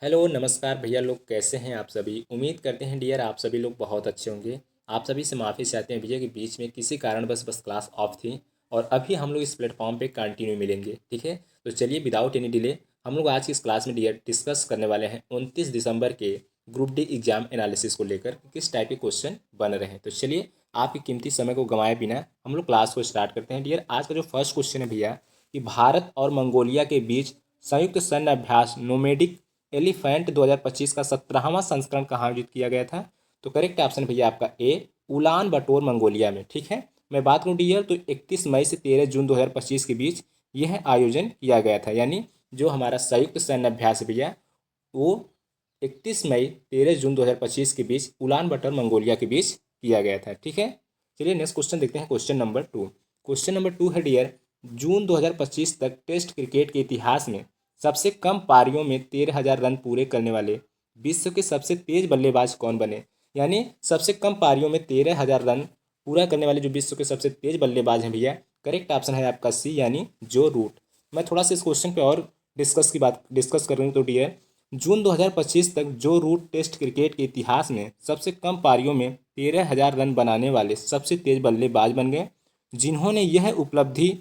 Hello नमस्कार भैया लोग, कैसे हैं आप सभी। उम्मीद करते हैं डियर आप सभी लोग बहुत अच्छे होंगे। आप सभी से माफ़ी चाहते हैं भैया कि बीच में किसी कारण बस क्लास ऑफ थी और अभी हम लोग इस प्लेटफॉर्म पे कंटिन्यू मिलेंगे। ठीक है, तो चलिए विदाउट एनी डिले हम लोग आज की इस क्लास में डियर डिस्कस करने वाले हैं 29 दिसंबर के ग्रुप डी एग्जाम एनालिसिस को लेकर किस टाइप के क्वेश्चन बन रहे हैं। तो चलिए आपके कीमती समय को गंवाए बिना हम लोग क्लास को स्टार्ट करते हैं। डियर आज का जो फर्स्ट क्वेश्चन है भैया कि भारत और मंगोलिया के बीच संयुक्त सैन्य अभ्यास नोमेडिक एलिफेंट 2025 का 17वां संस्करण कहाँ आयोजित किया गया था। तो करेक्ट ऑप्शन भैया आपका ए, उलान बटोर मंगोलिया में। ठीक है, मैं बात करूँ डियर तो 31 मई से 13 जून 2025 के बीच यह आयोजन किया गया था। यानी जो हमारा संयुक्त सैन्य अभ्यास है भैया वो 31 मई 13 जून 2025 के बीच उलान बटर मंगोलिया के बीच किया गया था। ठीक है, चलिए नेक्स्ट क्वेश्चन देखते हैं। Question number two. Question number two है डियर, जून 2025 तक टेस्ट क्रिकेट के इतिहास में सबसे कम पारियों में 13,000 रन पूरे करने वाले विश्व के सबसे तेज बल्लेबाज कौन बने। यानी सबसे कम पारियों में 13,000 रन पूरा करने वाले जो विश्व के सबसे तेज बल्लेबाज हैं भैया, करेक्ट ऑप्शन है आपका सी यानी जो रूट। मैं थोड़ा सा इस क्वेश्चन पे और डिस्कस करूँ तो डियर जून 2025 तक जो रूट टेस्ट क्रिकेट के इतिहास में सबसे कम पारियों में 13,000 रन बनाने वाले सबसे तेज बल्लेबाज बन गए, जिन्होंने यह उपलब्धि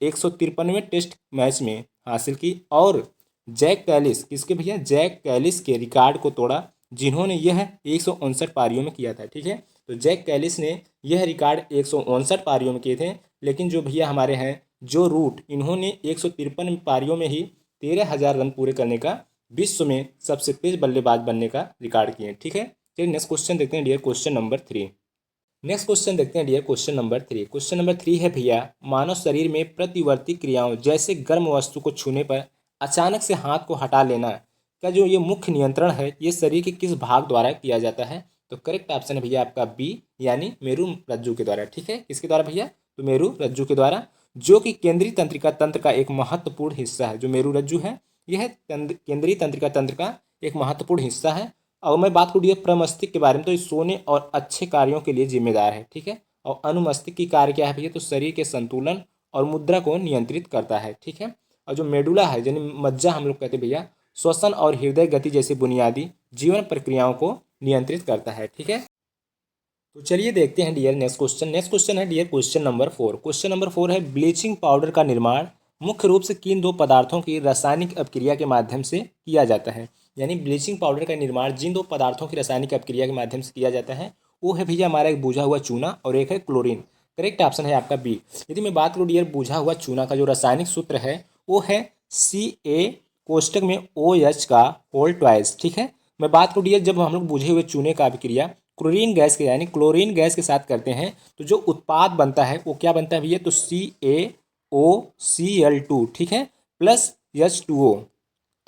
153वें टेस्ट मैच में हासिल की। और जैक कैलिस, किसके भैया, जैक कैलिस के रिकॉर्ड को तोड़ा, जिन्होंने यह 159 पारियों में किया था। ठीक है, तो जैक कैलिस ने यह रिकॉर्ड 159 पारियों में किए थे, लेकिन जो भैया हमारे हैं जो रूट, इन्होंने 153 पारियों में ही 13,000 रन पूरे करने का विश्व में सबसे तेज बल्लेबाज बनने का रिकॉर्ड किए। ठीक है, चलिए नेक्स्ट क्वेश्चन देखते हैं dear, question number three. Next question देखते हैं dear, question number three. Question number three है भैया, मानव शरीर में प्रतिवर्ती क्रियाओं जैसे गर्म वस्तु को छूने पर अचानक से हाथ को हटा लेना का जो ये मुख्य नियंत्रण है, ये शरीर के किस भाग द्वारा किया जाता है। तो करेक्ट ऑप्शन है भैया आपका बी यानी मेरु रज्जु के द्वारा। ठीक है, किसके द्वारा भैया, तो मेरु रज्जु के द्वारा, जो कि केंद्रीय तंत्रिका तंत्र का एक महत्वपूर्ण हिस्सा है। जो मेरु रज्जु है यह केंद्रीय तंत्रिका तंत्र का एक महत्वपूर्ण हिस्सा है। और मैं बात करूँ प्रमस्तिष्क के बारे में तो ये सोने और अच्छे कार्यों के लिए जिम्मेदार है। ठीक है, और अनुमस्तिष्क की कार्य क्या है भैया, तो शरीर के संतुलन और मुद्रा को नियंत्रित करता है। ठीक है, और जो मेडुला है यानी मज्जा हम लोग कहते हैं भैया, श्वसन और हृदय गति जैसे बुनियादी जीवन प्रक्रियाओं को नियंत्रित करता है। ठीक है, तो चलिए देखते हैं dear next question. Next question है dear question number four. Question number four है, ब्लीचिंग पाउडर का निर्माण मुख्य रूप से किन दो पदार्थों की रासायनिक अपक्रिया के माध्यम से किया जाता है। यानी ब्लीचिंग पाउडर का निर्माण जिन दो पदार्थों की रासायनिक अपक्रिया के माध्यम से किया जाता है वो है भैया हमारा एक बुझा हुआ चूना और एक है क्लोरीन। करेक्ट ऑप्शन है आपका बी। यदि मैं बात करूँ डियर बुझा हुआ चूना का जो रासायनिक सूत्र है वो है Ca कोष्टक में OH का होल ट्वाइस। ठीक है, मैं बात करूँ डियर जब हम लोग बुझे हुए चूने का अभिक्रिया क्लोरीन गैस के यानी क्लोरीन गैस के साथ करते हैं तो जो उत्पाद बनता है वो क्या बनता है भैया, तो CaOCl2। ठीक है, प्लस H2O।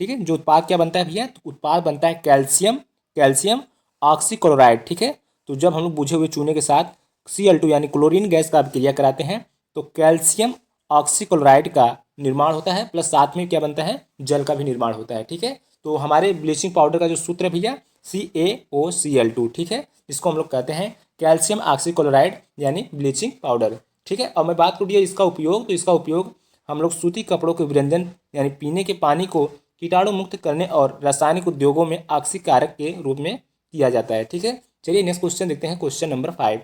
ठीक है, जो उत्पाद क्या बनता है भैया, तो उत्पाद बनता है कैल्शियम कैल्शियम ऑक्सीक्लोराइड। ठीक है, तो जब हम लोग बुझे हुए चूने के साथ Cl2 यानी क्लोरीन गैस का अभिक्रिया कराते हैं तो कैल्शियम ऑक्सीक्लोराइड का निर्माण होता है, प्लस साथ में क्या बनता है, जल का भी निर्माण होता है। ठीक है, तो हमारे ब्लीचिंग पाउडर का जो सूत्र है भैया CaOCl2। ठीक है, इसको हम लोग कहते हैं कैल्शियम ऑक्सीक्लोराइड यानी ब्लीचिंग पाउडर। ठीक है, और मैं बात करूँ इसका उपयोग, तो इसका उपयोग हम लोग सूती कपड़ों के विरंजन यानी पीने के पानी को कीटाणु मुक्त करने और रासायनिक उद्योगों में ऑक्सीकारक के रूप में किया जाता है। ठीक है, चलिए नेक्स्ट क्वेश्चन देखते हैं, question number five.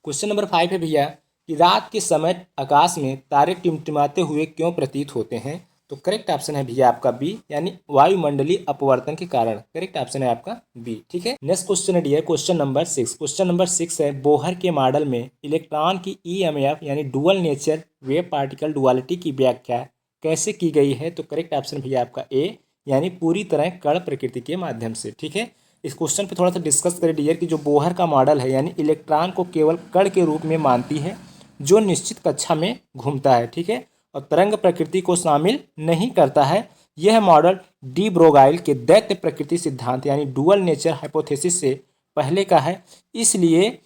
Question number five है भैया कि रात के समय आकाश में तारे टिमटिमाते हुए क्यों प्रतीत होते हैं। तो करेक्ट ऑप्शन है भैया आपका बी यानी वायुमंडलीय अपवर्तन के कारण। करेक्ट ऑप्शन है आपका बी। ठीक है, नेक्स्ट क्वेश्चन है dear question number six. Question number six है, बोहर के मॉडल में इलेक्ट्रॉन की EMF यानी dual nature wave particle duality की व्याख्या कैसे की गई है। तो करेक्ट ऑप्शन भैया आपका ए यानी पूरी तरह कण प्रकृति के माध्यम से। ठीक है, इस क्वेश्चन पे थोड़ा सा डिस्कस करें डियर कि जो बोहर का मॉडल है यानी इलेक्ट्रॉन को केवल कण के रूप में मानती है जो निश्चित कक्षा में घूमता है। ठीक है, और तरंग प्रकृति को शामिल नहीं करता है। यह मॉडल डी ब्रोगाइल के दैत्य प्रकृति सिद्धांत यानी डुअल नेचर हाइपोथेसिस से पहले का है, इसलिए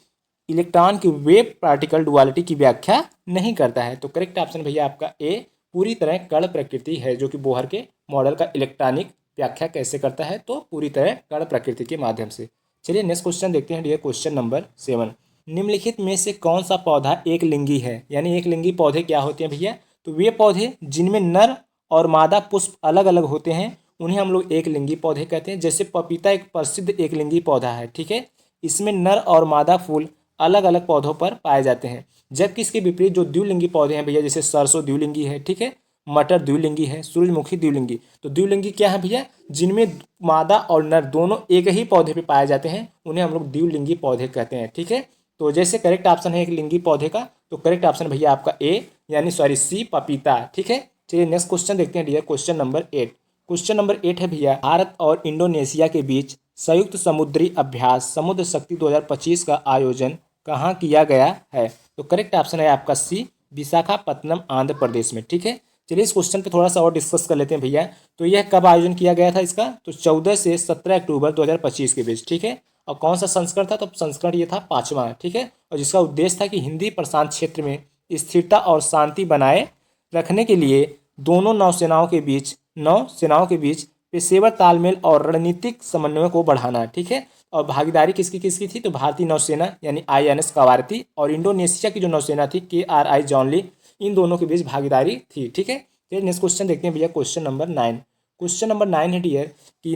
इलेक्ट्रॉन की वेव पार्टिकल डुअलिटी की व्याख्या नहीं करता है। तो करेक्ट ऑप्शन भैया आपका ए पूरी तरह कण प्रकृति है, जो कि बोहर के मॉडल का इलेक्ट्रॉनिक व्याख्या कैसे करता है, तो पूरी तरह कण प्रकृति के माध्यम से। चलिए नेक्स्ट क्वेश्चन देखते हैं डियर क्वेश्चन नंबर सेवन। निम्नलिखित में से कौन सा पौधा एक लिंगी है। यानी एक लिंगी पौधे क्या होते हैं भैया, तो वे पौधे जिनमें नर और मादा पुष्प अलग अलग होते हैं उन्हें हम लोग एक लिंगी पौधे कहते हैं। जैसे पपीता एक प्रसिद्ध एक लिंगी पौधा है, ठीक है। इसमें नर और मादा फूल अलग अलग पौधों पर पाए जाते हैं। जबकि इसके विपरीत जो द्विलिंगी पौधे हैं भैया, जैसे सरसों द्विलिंगी है, ठीक है, मटर द्विलिंगी है, सूरजमुखी द्विलिंगी। तो द्विलिंगी क्या है भैया, जिनमें मादा और नर दोनों एक ही पौधे पे पाए जाते हैं, उन्हें हम लोग द्विलिंगी पौधे कहते हैं, ठीक है। तो जैसे करेक्ट ऑप्शन है एक लिंगी पौधे का, तो करेक्ट ऑप्शन भैया आपका ए यानी सॉरी सी पपीता, ठीक है। चलिए नेक्स्ट क्वेश्चन देखते हैं dear, question number 8। Question number 8 है भैया, भारत और इंडोनेशिया के बीच संयुक्त समुद्री अभ्यास समुद्र शक्ति 2025 का आयोजन कहाँ किया गया है? तो करेक्ट ऑप्शन है आपका सी विशाखापत्तनम आंध्र प्रदेश में, ठीक है। चलिए इस क्वेश्चन पे थोड़ा सा और डिस्कस कर लेते हैं भैया। तो यह कब आयोजन किया गया था इसका? तो 14 से 17 अक्टूबर 2025 के बीच, ठीक है। और कौन सा संस्करण था? तो संस्करण ये था 5वां, ठीक है। और जिसका उद्देश्य था कि हिंदी प्रशांत क्षेत्र में स्थिरता और शांति बनाए रखने के लिए दोनों नौसेनाओं के बीच पेशेवर तालमेल और रणनीतिक समन्वय को बढ़ाना, ठीक है। और भागीदारी किसकी किसकी थी? तो भारतीय नौसेना यानी INS कवारती और इंडोनेशिया की जो नौसेना थी KRI जॉनली, इन दोनों के बीच भागीदारी थी, ठीक है। फिर नेक्स्ट क्वेश्चन देखते हैं भैया, क्वेश्चन नंबर 9। क्वेश्चन नंबर 9 है डियर कि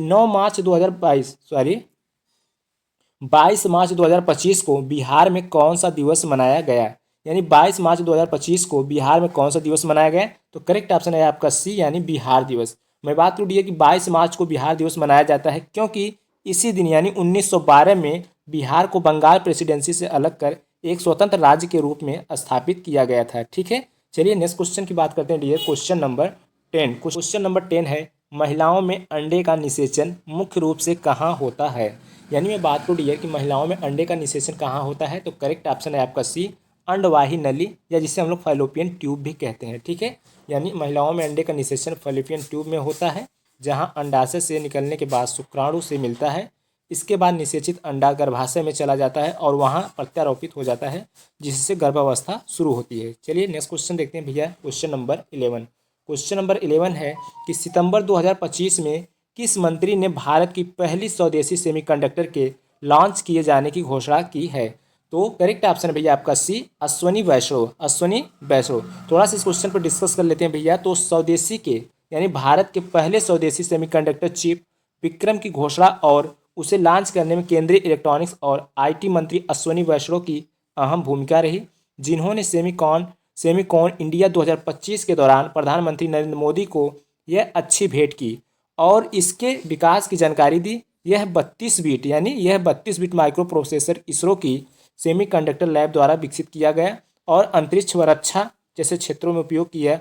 22 मार्च 2025 को बिहार में कौन सा दिवस मनाया गया? यानी 22 मार्च 2025 को बिहार में कौन सा दिवस मनाया गया? तो करेक्ट ऑप्शन है आपका सी यानी बिहार दिवस। मैं बात करूँ डियर कि 22 मार्च को बिहार दिवस मनाया जाता है क्योंकि इसी दिन यानी 1912 में बिहार को बंगाल प्रेसिडेंसी से अलग कर एक स्वतंत्र राज्य के रूप में स्थापित किया गया था, ठीक है। चलिए नेक्स्ट क्वेश्चन की बात करते हैं dear, question number 10। Question number 10 है, महिलाओं में अंडे का निषेचन मुख्य रूप से कहाँ होता है? यानी मैं बात करूँ डियर कि महिलाओं में अंडे का निषेचन कहाँ होता है? तो करेक्ट ऑप्शन है आपका सी अंडवाही नली, या जिसे हम लोग फैलोपियन ट्यूब भी कहते हैं, ठीक है। यानी महिलाओं में अंडे का निषेचन फैलोपियन ट्यूब में होता है, जहाँ अंडाशय से निकलने के बाद शुक्राणु से मिलता है। इसके बाद निषेचित अंडा गर्भाशय में चला जाता है और वहाँ प्रत्यारोपित हो जाता है, जिससे गर्भावस्था शुरू होती है। चलिए नेक्स्ट क्वेश्चन देखते हैं भैया, क्वेश्चन नंबर 11। क्वेश्चन नंबर 11 है कि सितंबर 2025 में किस मंत्री ने भारत की पहली स्वदेशी सेमीकंडक्टर के लॉन्च किए जाने की घोषणा की है? तो करेक्ट ऑप्शन है भैया आपका सी अश्वनी वैष्णव। थोड़ा सा इस क्वेश्चन पर डिस्कस कर लेते हैं भैया। तो स्वदेशी के यानी भारत के पहले स्वदेशी सेमीकंडक्टर चिप विक्रम की घोषणा और उसे लॉन्च करने में केंद्रीय इलेक्ट्रॉनिक्स और IT मंत्री अश्वनी वैष्णव की अहम भूमिका रही, जिन्होंने सेमीकॉन इंडिया 2025 के दौरान प्रधानमंत्री नरेंद्र मोदी को यह अच्छी भेंट की और इसके विकास की जानकारी दी। यह 32 बिट माइक्रो प्रोसेसर इसरो की सेमीकंडक्टर लैब द्वारा विकसित किया गया और अंतरिक्ष व रक्षा जैसे क्षेत्रों में उपयोग किया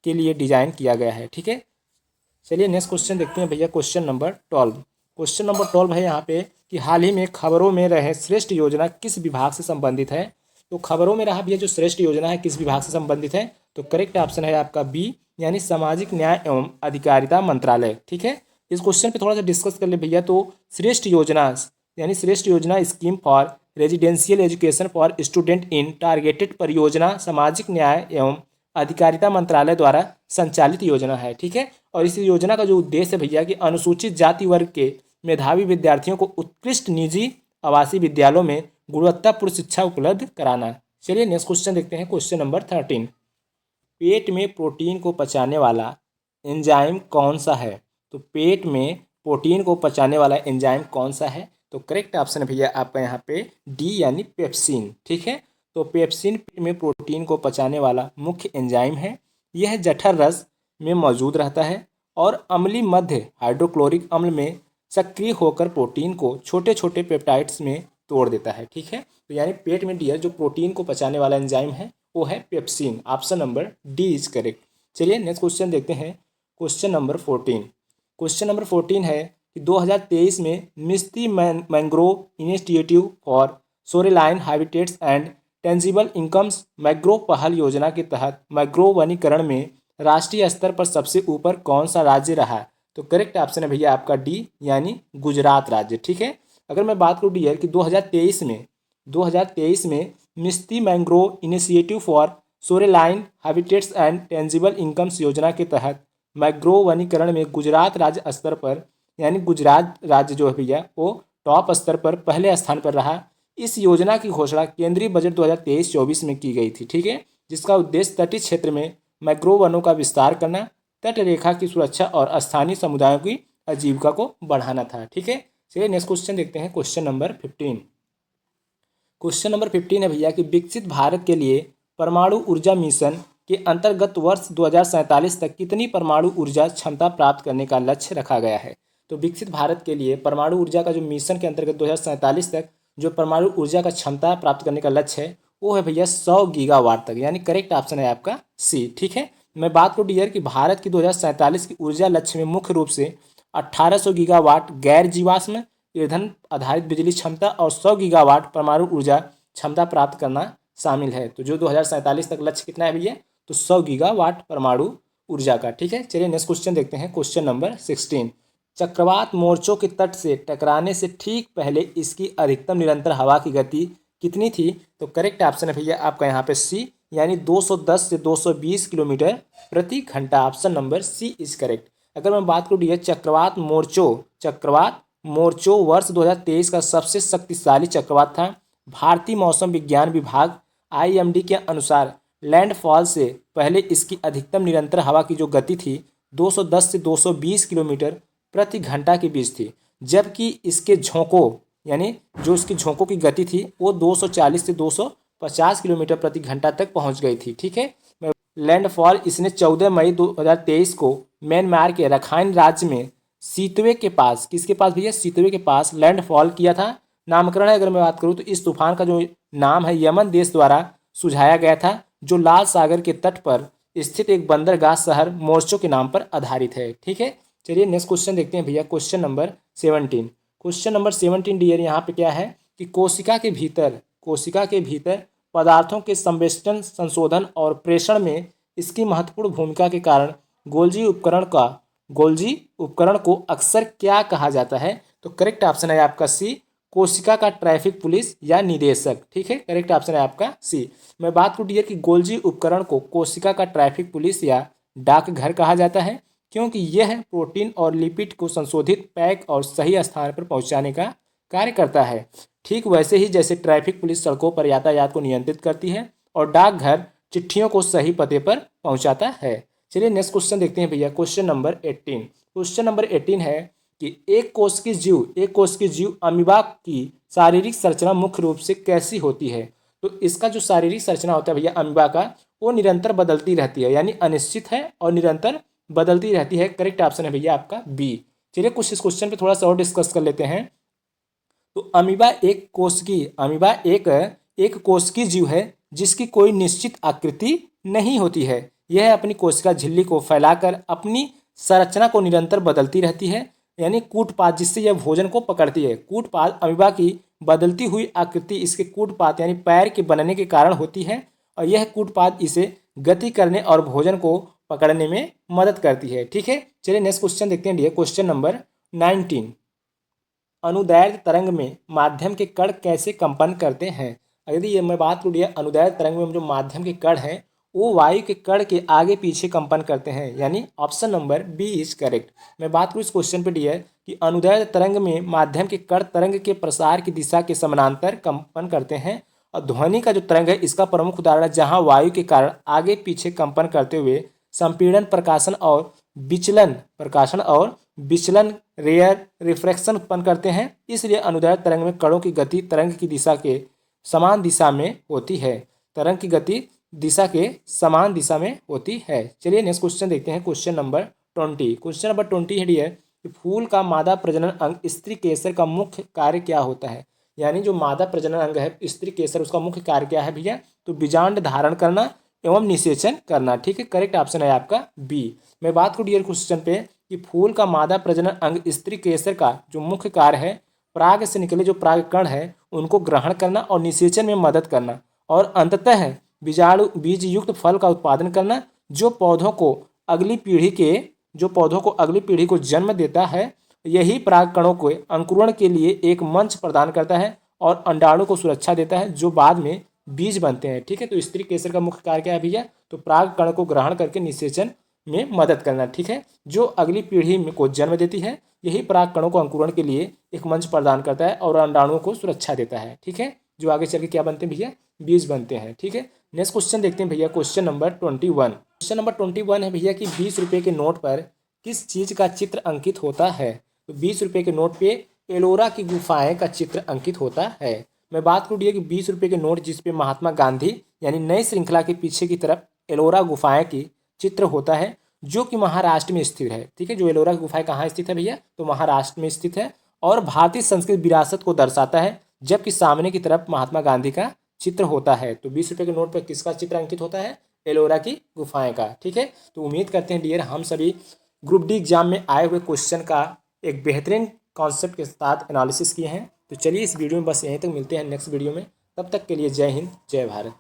के लिए डिजाइन किया गया है, ठीक है। चलिए नेक्स्ट क्वेश्चन देखते हैं भैया, क्वेश्चन नंबर 12। क्वेश्चन नंबर 12 है यहाँ पे कि हाल ही में खबरों में रहे श्रेष्ठ योजना किस विभाग से संबंधित है? तो खबरों में रहा भैया जो श्रेष्ठ योजना है किस विभाग से संबंधित है? तो करेक्ट ऑप्शन है आपका बी यानी सामाजिक न्याय एवं अधिकारिता मंत्रालय, ठीक है। इस क्वेश्चन पे थोड़ा सा डिस्कस कर ले भैया। तो श्रेष्ठ योजना scheme for residential education for student in targeted परियोजना सामाजिक न्याय एवं अधिकारिता मंत्रालय द्वारा संचालित योजना है, ठीक है। और इस योजना का जो उद्देश्य है भैया कि अनुसूचित जाति वर्ग के मेधावी विद्यार्थियों को उत्कृष्ट निजी आवासीय विद्यालयों में गुणवत्तापूर्ण शिक्षा उपलब्ध कराना। चलिए नेक्स्ट क्वेश्चन देखते हैं, क्वेश्चन नंबर 13। पेट में प्रोटीन को पचाने वाला एंजाइम कौन सा है? तो पेट में प्रोटीन को पचाने वाला एंजाइम कौन सा है? तो करेक्ट ऑप्शन है भैया आपका यहाँ पे डी यानी पेप्सिन, ठीक है। तो पेप्सिन पेट में प्रोटीन को पचाने वाला मुख्य एंजाइम है। यह जठर रस में मौजूद रहता है और अम्लीय मध्य हाइड्रोक्लोरिक अम्ल में सक्रिय होकर प्रोटीन को छोटे छोटे पेप्टाइड्स में तोड़ देता है, ठीक है। तो यानी पेट में डियर जो प्रोटीन को पचाने वाला एंजाइम है वो है pepsin. Option number D is correct. चलिए नेक्स्ट क्वेश्चन देखते हैं, क्वेश्चन नंबर 14। क्वेश्चन नंबर 14 है कि 2023 में MISHTI mangrove institute for shoreline habitats and tangible incomes mangrove पहल योजना के तहत मैग्रोव वनीकरण में राष्ट्रीय स्तर पर सबसे ऊपर कौन सा राज्य रहा? तो करेक्ट ऑप्शन है भैया आपका डी यानी गुजरात राज्य, ठीक है। अगर मैं बात करूँ डियर कि 2023 में MISHTI mangrove initiative for shoreline habitats and tangible incomes योजना के तहत मैंग्रोव वनीकरण में गुजरात राज्य स्तर पर यानी गुजरात राज्य जो है भैया वो टॉप स्तर पर पहले स्थान पर रहा। इस योजना की घोषणा केंद्रीय बजट 2023-24 में की गई थी, ठीक है, जिसका उद्देश्य तटीय क्षेत्र में मैंग्रोव वनों का विस्तार करना, तट रेखा की सुरक्षा और स्थानीय समुदायों की आजीविका को बढ़ाना था। ठीक है, चलिए नेक्स्ट क्वेश्चन देखते हैं, क्वेश्चन नंबर 15। क्वेश्चन नंबर 15 है भैया कि विकसित भारत के लिए परमाणु ऊर्जा मिशन के अंतर्गत वर्ष 2047 तक कितनी परमाणु ऊर्जा क्षमता प्राप्त करने का लक्ष्य रखा गया है। तो विकसित भारत के लिए परमाणु ऊर्जा का जो मिशन के अंतर्गत 2047 तक जो परमाणु ऊर्जा का क्षमता प्राप्त करने का लक्ष्य है वो है भैया 100 गीगावाट तक, यानी करेक्ट ऑप्शन है आपका सी। ठीक है, मैं बात करूँ डियर कि भारत की 2047 की ऊर्जा लक्ष्य में मुख्य रूप से 1800 गीगावाट गैर जीवाश्म ईंधन आधारित बिजली क्षमता और 100 गीगावाट परमाणु ऊर्जा क्षमता प्राप्त करना शामिल है। तो जो 2047 तक लक्ष्य कितना है भैया, तो 100 गीगावाट परमाणु ऊर्जा का। ठीक है, चलिए नेक्स्ट क्वेश्चन देखते हैं, क्वेश्चन नंबर 16। चक्रवात मोर्चों के तट से टकराने से ठीक पहले इसकी अधिकतम निरंतर हवा की गति कितनी थी। तो करेक्ट ऑप्शन है भैया आपका यहाँ पे सी, यानी 210 से 220 किलोमीटर प्रति घंटा। Option number C is correct. अगर मैं बात करूँ डियर चक्रवात मोर्चो वर्ष 2023 का सबसे शक्तिशाली चक्रवात था। भारतीय मौसम विज्ञान विभाग IMD के अनुसार लैंडफॉल से पहले इसकी अधिकतम निरंतर हवा की जो गति थी 210 से 220 किलोमीटर प्रति घंटा के बीच थी, जबकि इसके झोंकों यानी जो इसकी झोंकों की गति थी वो 240 से 250 किलोमीटर प्रति घंटा तक पहुंच गई थी। ठीक है, लैंडफॉल इसने 14 मई 2023 को म्यांमार के रखाइन राज्य में सीतवे के पास, किसके पास भैया, सीतवे के पास लैंडफॉल किया था। नामकरण अगर मैं बात करूँ तो इस तूफान का जो नाम है यमन देश द्वारा सुझाया गया था, जो लाल सागर के तट पर स्थित एक बंदरगाह शहर मोर्चो के नाम पर आधारित है। ठीक है, चलिए नेक्स्ट क्वेश्चन देखते हैं भैया, question number 17। Question number 17 dear यहाँ पे क्या है कि कोशिका के भीतर पदार्थों के संवेष्टन, संशोधन और प्रेषण में इसकी महत्वपूर्ण भूमिका के कारण गोल्जी उपकरण को अक्सर क्या कहा जाता है। तो करेक्ट ऑप्शन है आपका सी, कोशिका का ट्रैफिक पुलिस या निदेशक। ठीक है, करेक्ट ऑप्शन है आपका सी। मैं बात करूँ डियर कि गोल्जी उपकरण को कोशिका का ट्रैफिक पुलिस या डाकघर कहा जाता है, क्योंकि यह प्रोटीन और लिपिड को संशोधित, पैक और सही स्थान पर पहुंचाने का कार्य करता है। ठीक वैसे ही जैसे ट्रैफिक पुलिस सड़कों पर यातायात को नियंत्रित करती है और डाकघर चिट्ठियों को सही पते पर पहुंचाता है। चलिए नेक्स्ट क्वेश्चन देखते हैं भैया, क्वेश्चन नंबर 18। क्वेश्चन नंबर 18 है कि एक कोश की जीव अमीबा की शारीरिक संरचना मुख्य रूप से कैसी होती है। तो इसका जो शारीरिक संरचना होता है भैया अमीबा का, वो निरंतर बदलती रहती है, यानी अनिश्चित है और निरंतर बदलती रहती है। करेक्ट ऑप्शन है भैया आपका बी। चलिए कुछ इस क्वेश्चन पे थोड़ा सा और डिस्कस कर लेते हैं। तो अमीबा एक कोशिकी जीव है जिसकी कोई निश्चित आकृति नहीं होती है। यह अपनी कोशिका झिल्ली को फैलाकर अपनी संरचना को निरंतर बदलती रहती है, यानी कूटपाद, जिससे यह भोजन को पकड़ती है। कूटपाद अमीबा की बदलती हुई आकृति इसके कूटपाद यानी पैर के बनने के कारण होती है, और यह कूटपाद इसे गति करने और भोजन को पकड़ने में मदद करती है। ठीक है, चलिए नेक्स्ट क्वेश्चन देखते हैं, क्वेश्चन नंबर 19। अनुदैर्ध्य तरंग में माध्यम के कण कैसे कंपन करते हैं। यदि ये मैं बात करूँ अनुदैर्ध्य तरंग में जो माध्यम के कण हैं वो वायु के कण के आगे पीछे कंपन करते हैं, यानी option number B is correct. मैं बात करूँ इस क्वेश्चन पे डियर कि अनुदैर्ध्य तरंग में माध्यम के कण तरंग के प्रसार की दिशा के समानांतर कंपन करते हैं, और ध्वनि का जो तरंग है इसका प्रमुख उदाहरण है जहाँ वायु के कारण आगे पीछे कंपन करते हुए संपीड़न, प्रकाशन और विचलन रेयर रिफ्रैक्शन उत्पन्न करते हैं। इसलिए अनुदैर्ध्य तरंग में कणों की गति तरंग की दिशा के समान दिशा में होती है। तरंग की गति दिशा के समान दिशा में होती है। चलिए नेक्स्ट क्वेश्चन देखते हैं, क्वेश्चन नंबर 20। क्वेश्चन नंबर 20 है डियर कि फूल का मादा प्रजनन अंग स्त्री केसर का मुख्य कार्य क्या होता है। यानी जो मादा प्रजनन अंग है स्त्री केसर, उसका मुख्य कार्य क्या है भैया, तो बीजांड धारण करना एवं निषेचन करना। ठीक है, करेक्ट ऑप्शन है आपका बी। मैं बात करूँ डियर क्वेश्चन पे कि फूल का मादा प्रजनन अंग स्त्री केसर का जो मुख्य कार्य है पराग से निकले जो पराग कण है उनको ग्रहण करना और निषेचन में मदद करना, और अंततः बीज युक्त फल का उत्पादन करना, जो पौधों को अगली पीढ़ी को जन्म देता है। यही पराग कणों को अंकुरण के लिए एक मंच प्रदान करता है और अंडाणु को सुरक्षा देता है, जो बाद में बीज बनते हैं। ठीक है, तो स्त्री केसर का मुख्य कार्य क्या है भैया, तो पराग कण को ग्रहण करके निषेचन में मदद करना। ठीक है, जो अगली पीढ़ी को जन्म देती है, यही पराग कणों को अंकुरण के लिए एक मंच प्रदान करता है और अंडाणुओं को सुरक्षा देता है। ठीक है, जो आगे चल के क्या बनते हैं भैया, बीज बनते हैं। ठीक है, नेक्स्ट क्वेश्चन देखते हैं भैया, क्वेश्चन नंबर 21। क्वेश्चन नंबर 21 है भैया कि 20 रुपये के नोट पर किस चीज़ का चित्र अंकित होता है। तो 20 रुपये के नोट पे एलोरा की गुफाएं का चित्र अंकित होता है। मैं बात करूँ कि 20 रुपये के नोट जिस पे महात्मा गांधी यानी नई श्रृंखला के पीछे की तरफ एलोरा गुफाएं की चित्र होता है, जो कि महाराष्ट्र में स्थित है। ठीक है, जो एलोरा की गुफाएं कहाँ स्थित है भैया, तो महाराष्ट्र में स्थित है और भारतीय संस्कृत विरासत को दर्शाता है, जबकि सामने की तरफ महात्मा गांधी का चित्र होता है। तो 20 रुपये के नोट पर किसका चित्र अंकित होता है, एलोरा की गुफाएं का। ठीक है, तो उम्मीद करते हैं डियर हम सभी ग्रुप डी एग्जाम में आए हुए क्वेश्चन का एक बेहतरीन कॉन्सेप्ट के साथ एनालिसिस किए हैं। तो चलिए इस वीडियो में बस यहीं तक, मिलते हैं नेक्स्ट वीडियो में। तब तक के लिए जय हिंद, जय भारत।